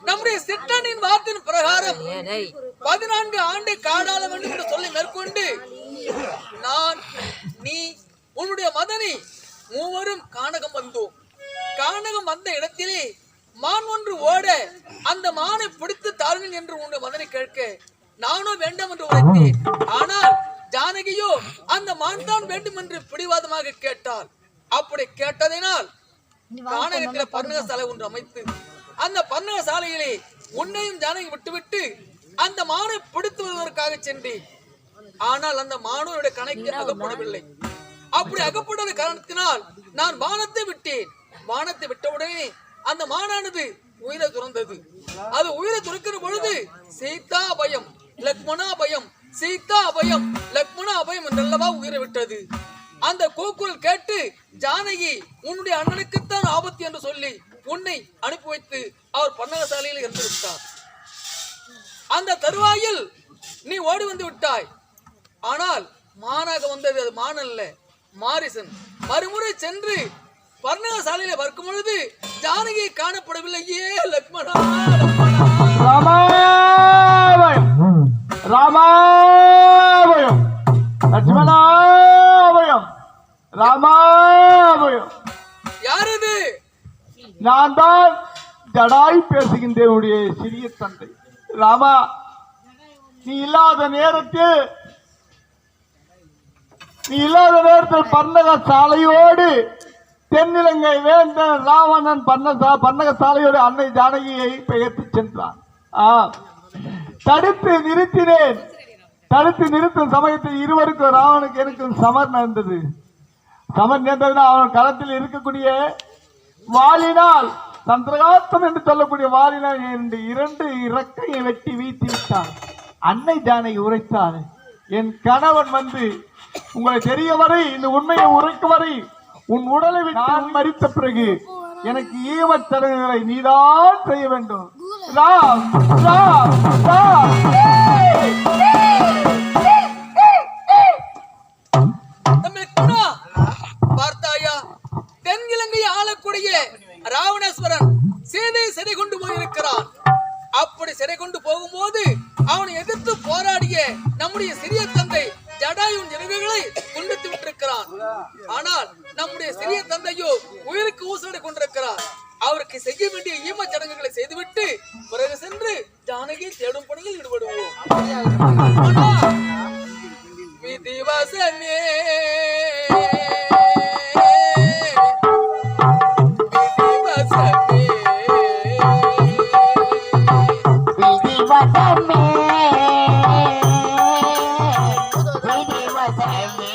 நம்முடைய சிற்றனின் வார்த்தையின் பிரகாரம் 14 ஆண்டு காடாள வேண்டும் என்று சொல்லி மேற்கொண்டு நான் நீ உன்னுடைய மதனி மூவரும் கானகம் வந்தோம். கானகம் வந்த இடத்திலே மான் ஒன்று ஓட அந்த மானை பிடித்து தாருங்கள் என்று உன்னுடைய மதனை கேட்க நானும் வேண்டாம் என்று உரைத்தேன். ஆனால் ஜானகியோ அந்த மான் தான் வேண்டும் என்று பிடிவாதமாக கேட்டாள். அப்படி கேட்டதினால் கானகத்தில் பர்ணக சாலை ஒன்று அமைத்து அந்த பர்ணக சாலையிலே உன்னையும் ஜானகி விட்டுவிட்டு அந்த மானை பிடித்து வருவதற்காக சென்றேன். ஆனால் அந்த மானோருடைய கணக்கு அகப்படவில்லை. அப்படி அகப்படாத காரணத்தினால் நான் வானத்தை விட்டேன். வானத்தை விட்டவுடனே அந்த மானானது உயிரை துறந்தது. அது உயிரை துறக்கிற பொழுது சீதா அபயம் லக்மணா அபயம், சீதா அபயம் லக்மணா அபயம் என்றல்லவா உயிரை விட்டது. அந்த கூக்குரல் கேட்டு ஜானகி உன்னுடைய அண்ணனுக்குத்தான் ஆபத்து என்று சொல்லி உன்னை அனுப்பி வைத்து அவர் பன்னகசாலையில் இருந்து விட்டார். அந்த தருவாயில் நீ ஓடி வந்து விட்டாய். ஆனால் மானாக வந்தது அது மான் அல்ல, மாரிசன். மறுமுறை சென்று பர்ணகசாலையில பார்க்கும் பொழுது ஜானகி காணப்படவில்லையே. லக்மணா ராமாபயம் ராமாபயம் லட்சுமணாபயம் ராமாபயம். யார் இது? நான் தான் ஜடாய் பேசுகின்றேனுடைய சிறிய தந்தை. ராமா, நீ இல்லாத நேரத்தில் பர்ணக சாலையோடு தென்னிலங்கை வேந்தன் ராவணன் பர்ணக சாலையோடு அன்னை ஜானகியை பெயர்த்து சென்றான். தடுத்து நிறுத்தினேன். தடுத்து நிறுத்தும் சமயத்தில் இருவருக்கும் ராவனுக்கு எனக்கும் சமர் நடந்தது. சமர் நேர்ந்ததுன்னா அவன் களத்தில் இருக்கக்கூடிய வாளினால் சந்திரகாத்தம் என்று சொல்லக்கூடிய வாளினால் இரண்டு இறக்கையை வெட்டி வீழ்த்தி விட்டான். அன்னை ஜானகி உரைத்தாள், என் கணவன் வந்து உங்களை தெரிய வரை இந்த உண்மையை உரைக்கும் வரை உன் உடலை நான் மறித்த பிறகு எனக்கு ஈமச் சடங்குகளை நீதான் செய்ய வேண்டும். பார்த்தாயா, தென்கிழங்கையை ஆளக்கூடிய ராவணேஸ்வரன் சீதை சிறை கொண்டு போயிருக்கிறான். அப்படி சிறை கொண்டு போகும்போது அவனை எதிர்த்து போராடிய நம்முடைய சிறிய தந்தை ஜடாயுவின் நினைவுகளை துண்டித்து விட்டிருக்கிறான். ஆனால் நம்முடைய சிறிய தந்தையோ உயிருக்கு ஊசலை கொண்டிருக்கிறார். அவருக்கு செய்ய வேண்டிய ஈம சடங்குகளை செய்துவிட்டு பிறகு சென்று ஜானகியை தேடும் பணியில் ஈடுபடுவோம். விதிவசமே விதிவசமே வசமே விதி வசமே